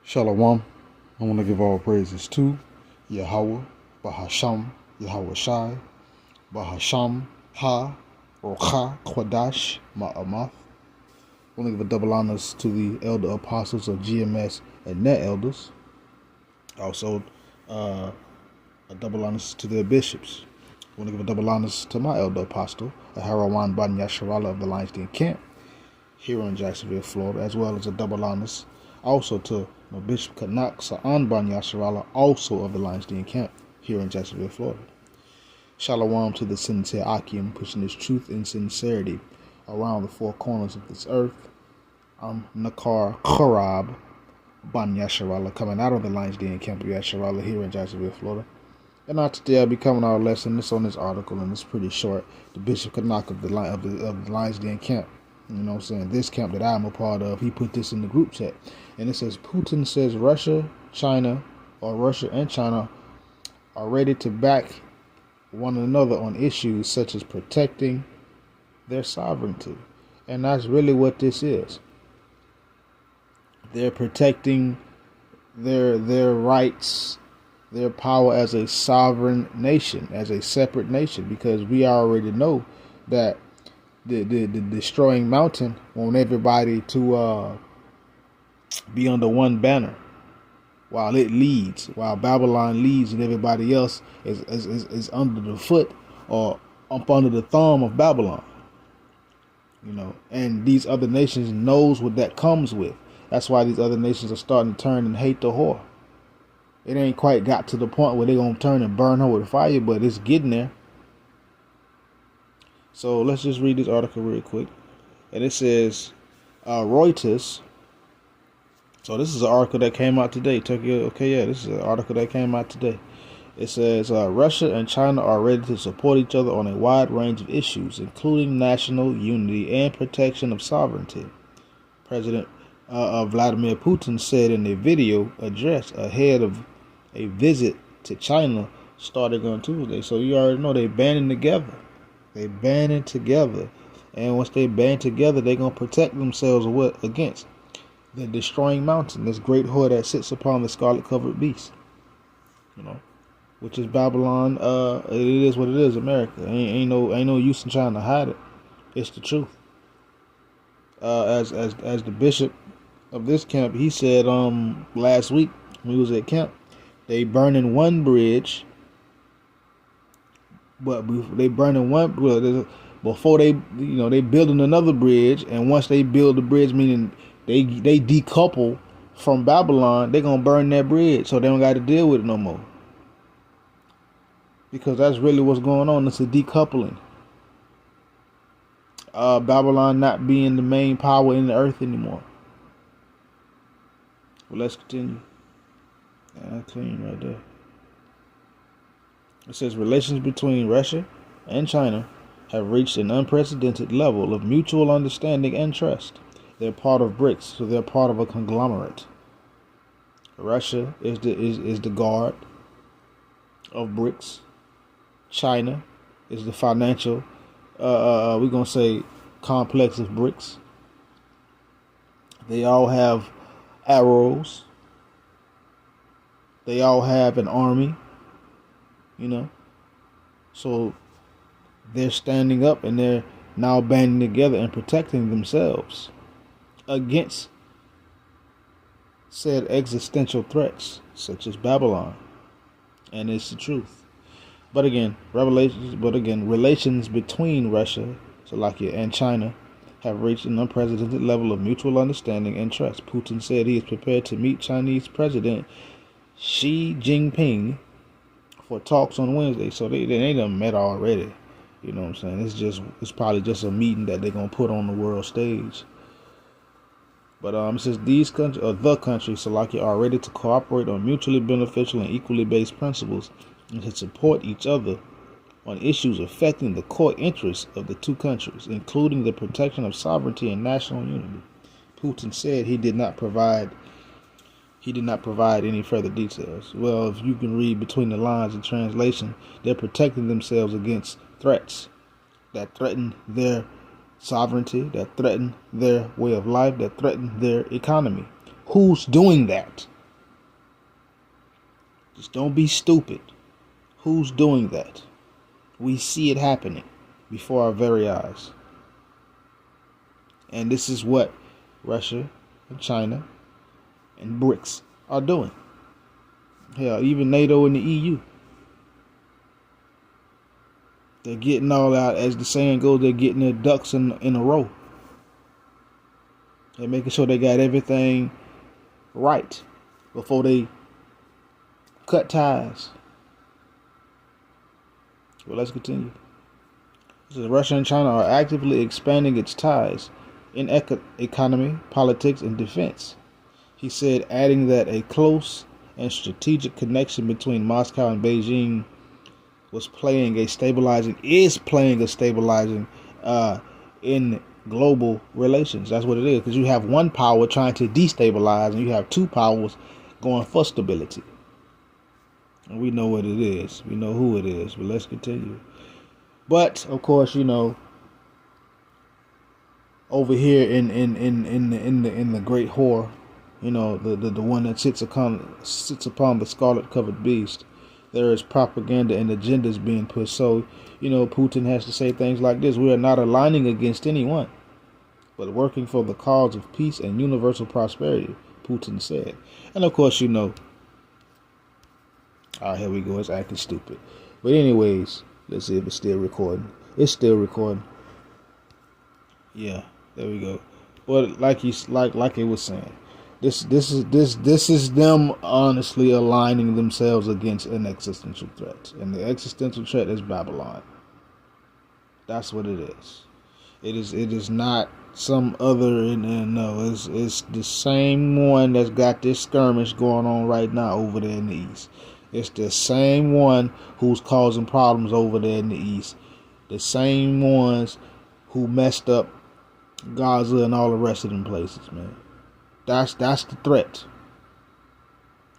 Shalom. I want to give all praises to Yahweh, Bahasham, Yahweh Shai, Bahasham, Ha, Rocha, Kwadash, Ma'amath. I want to give a double honors to the elder apostles of GMS and their elders. Also, a double honors to their bishops. I want to give a double honors to my elder apostle, Harawan Ban Yasharala of the Lions Den Camp here in Jacksonville, Florida, as well as a double honors also to Bishop Kanak Sa'an Ban Yasharala, also of the Lions Den Camp here in Jacksonville, Florida. Shalom to the sincere Akim, pushing his truth and sincerity around the four corners of this earth. I'm Nakar Kharab Ban Yasharala, coming out of the Lions Den Camp of Yasharala here in Jacksonville, Florida. And now today I'll be coming our lesson. It's on this article, and it's pretty short. The Bishop Kanak of the Lions Den Camp. You know what I'm saying? This camp that I'm a part of, he put this in the group chat. And it says, Putin says Russia and China are ready to back one another on issues such as protecting their sovereignty. And that's really what this is. They're protecting their rights, their power as a sovereign nation, as a separate nation, because we already know that the destroying mountain want everybody to be under one banner while it leads, while Babylon leads and everybody else is under the foot or up under the thumb of Babylon. You know, and these other nations knows what that comes with. That's why these other nations are starting to turn and hate the whore. It ain't quite got to the point where they're going to turn and burn her with fire, but it's getting there. So let's just read this article real quick. And it says, Reuters. So this is an article that came out today. This is an article that came out today. It says, Russia and China are ready to support each other on a wide range of issues, including national unity and protection of sovereignty. President Vladimir Putin said in a video address ahead of a visit to China starting on Tuesday. So you already know they're banding together. They banding together, and once they band together, they're gonna protect themselves against the destroying mountain, this great whore that sits upon the scarlet-covered beast. You know, which is Babylon. It is what it is. America ain't no use in trying to hide it. It's the truth. As the bishop of this camp, he said last week when he was at camp, they burning one bridge. But they burning one before they building another bridge, and once they build the bridge, meaning they decouple from Babylon, they gonna burn that bridge, so they don't got to deal with it no more. Because that's really what's going on. It's a decoupling. Babylon not being the main power in the earth anymore. Well, let's continue. Clean right there. It says relations between Russia and China have reached an unprecedented level of mutual understanding and trust. They're part of BRICS, so they're part of a conglomerate. Russia is the guard of BRICS. China is the financial, we're gonna say, complex of BRICS. They all have arrows. They all have an army. You know, so they're standing up and they're now banding together and protecting themselves against said existential threats such as Babylon. And it's the truth. But again, relations between Russia, Slovakia, and China have reached an unprecedented level of mutual understanding and trust. Putin said he is prepared to meet Chinese President Xi Jinping for talks on Wednesday. So they done met already. You know what I'm saying? It's probably just a meeting that they're gonna put on the world stage. But it says these countries, or the countries, Slovakia, are ready to cooperate on mutually beneficial and equally based principles and to support each other on issues affecting the core interests of the two countries, including the protection of sovereignty and national unity. Putin said he did not provide any further details. Well, if you can read between the lines in translation, they're protecting themselves against threats that threaten their sovereignty, that threaten their way of life, that threaten their economy. Who's doing that? Just don't be stupid. Who's doing that? We see it happening before our very eyes. And this is what Russia and China and BRICS are doing. Hell, even NATO and the EU. They're getting all out, as the saying goes, they're getting their ducks in a row. They're making sure they got everything right before they cut ties. Well, let's continue. It says Russia and China are actively expanding its ties in economy, politics, and defense. He said, adding that a close and strategic connection between Moscow and Beijing is playing a stabilizing in global relations. That's what it is, because you have one power trying to destabilize and you have two powers going for stability. And we know what it is. We know who it is. But let's continue. But of course, over here in the great whore, the one that sits upon the scarlet covered beast, there is propaganda and agendas being pushed. So, Putin has to say things like this: we are not aligning against anyone, but working for the cause of peace and universal prosperity, Putin said. And of course, here we go, it's acting stupid. But anyways, let's see if it's still recording. It's still recording. Yeah, there we go. But like it was saying, this is them honestly aligning themselves against an existential threat, and the existential threat is Babylon. That's what it is. It is not some other. No, it's the same one that's got this skirmish going on right now over there in the east. It's the same one who's causing problems over there in the east. The same ones who messed up Gaza and all the rest of them places, man. That's the threat.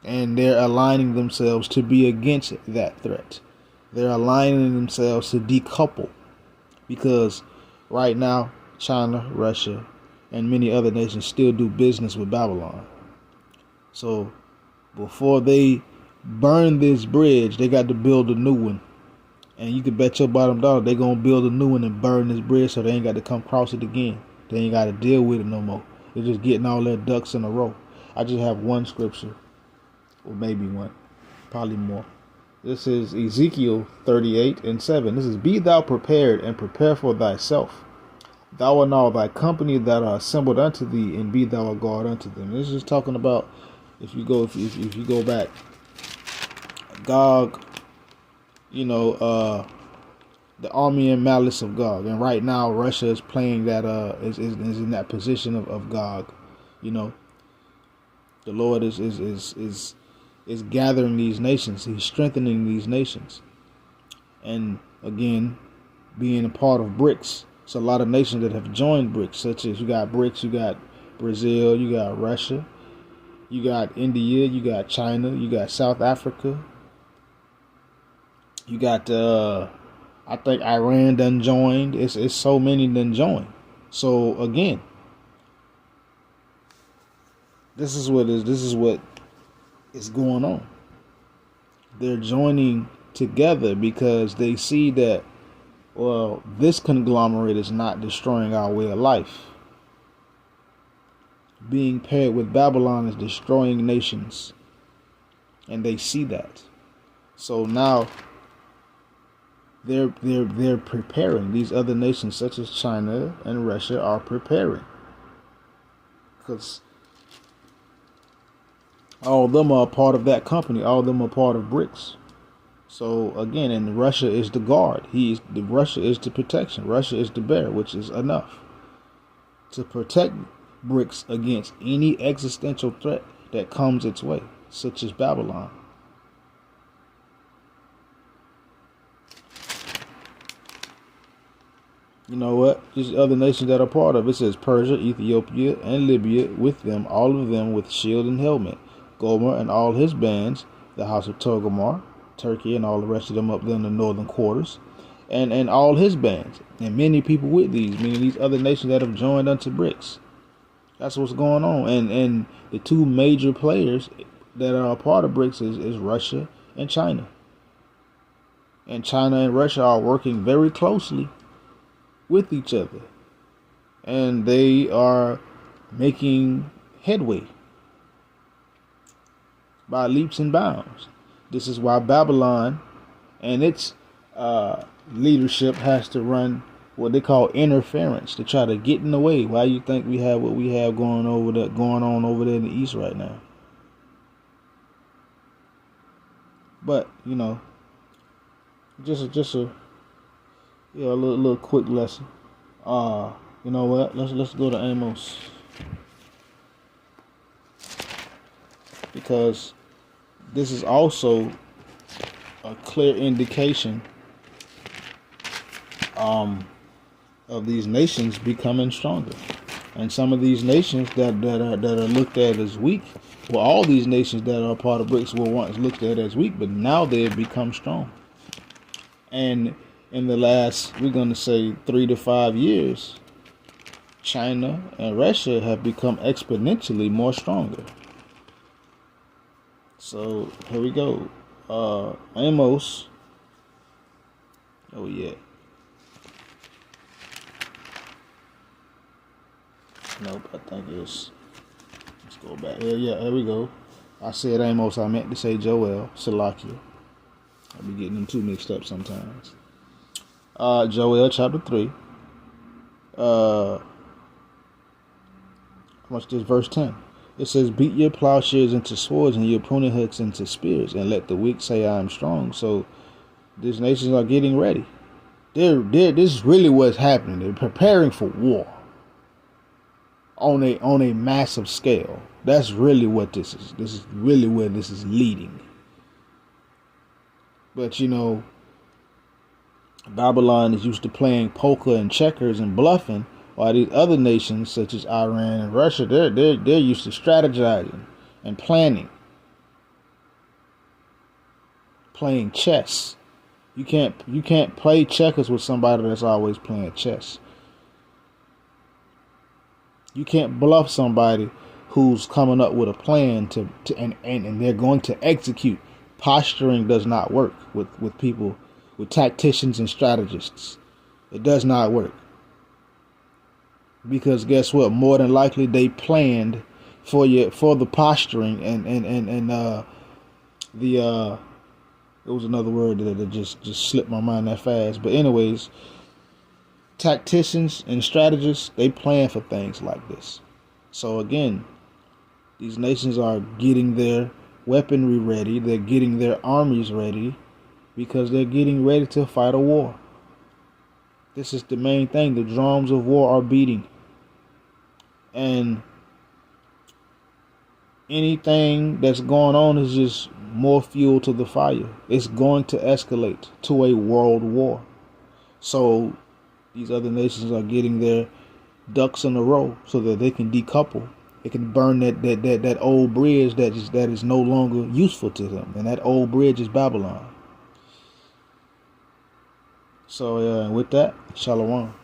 And they're aligning themselves to be against that threat. They're aligning themselves to decouple. Because right now, China, Russia, and many other nations still do business with Babylon. So before they burn this bridge, they got to build a new one. And you can bet your bottom dollar they're going to build a new one and burn this bridge so they ain't got to come cross it again. They ain't got to deal with it no more. They're just getting all their ducks in a row. I just have one scripture, or maybe one, probably more. This is Ezekiel 38:7. This is, be thou prepared and prepare for thyself, thou and all thy company that are assembled unto thee, and be thou a guard unto them. This is talking about if you go back, Gog, the army and malice of Gog, and right now Russia is playing that is in that position of Gog. The Lord is gathering these nations. He's strengthening these nations, and again, being a part of BRICS. It's a lot of nations that have joined BRICS, such as you got BRICS, you got Brazil, you got Russia, you got India, you got China, you got South Africa, you got I think Iran done joined. It's so many done joined. So again, this is what is going on. They're joining together because they see that, well, this conglomerate is not destroying our way of life. Being paired with Babylon is destroying nations, and they see that. So now they're preparing. These other nations, such as China and Russia, are preparing, because all of them are part of that company. All of them are part of BRICS. So again, and Russia is the guard. Russia is the protection. Russia is the bear, which is enough to protect BRICS against any existential threat that comes its way, such as Babylon. You know what? These other nations that are part of it says Persia, Ethiopia, and Libya, with them, all of them with shield and helmet. Gomer and all his bands, the house of Togarmah, Turkey, and all the rest of them up there in the northern quarters, and all his bands, and many people with these, meaning these other nations that have joined unto BRICS. That's what's going on. And the two major players that are a part of BRICS is Russia and China. And China and Russia are working very closely with each other. And they are making headway by leaps and bounds. This is why Babylon and its leadership has to run what they call interference to try to get in the way. Why you think we have what we have going on over there in the East right now? But just a little quick lesson. You know what? Let's go to Amos, because this is also a clear indication of these nations becoming stronger. And some of these nations that are looked at as weak, well, all these nations that are part of BRICS were once looked at as weak, but now they have become strong. And in the last, we're going to say 3 to 5 years, China and Russia have become exponentially more stronger. So here we go. Amos. Oh yeah. Nope, I think it's. Let's go back. Yeah, here we go. I said Amos. I meant to say Joel. Salakia. I be getting them too mixed up sometimes. Joel chapter 3. Watch this, verse 10. It says, "Beat your plowshares into swords and your pruning hooks into spears, and let the weak say I am strong." So these nations are getting ready. This is really what's happening. They're preparing for war on a massive scale. That's really what this is. This is really where this is leading. But Babylon is used to playing poker and checkers and bluffing, while these other nations, such as Iran and Russia, they're used to strategizing and planning, playing chess. You can't play checkers with somebody that's always playing chess. You can't bluff somebody who's coming up with a plan and they're going to execute. Posturing does not work with people, with tacticians and strategists. It does not work. Because guess what? More than likely they planned for the posturing and there was another word that just slipped my mind that fast. But anyways, tacticians and strategists, they plan for things like this. So again, these nations are getting their weaponry ready. They're getting their armies ready because they're getting ready to fight a war. This is the main thing. The drums of war are beating. And anything that's going on is just more fuel to the fire. It's going to escalate to a world war. So these other nations are getting their ducks in a row so that they can decouple. They can burn that old bridge that is no longer useful to them. And that old bridge is Babylon. So with that, Shalom.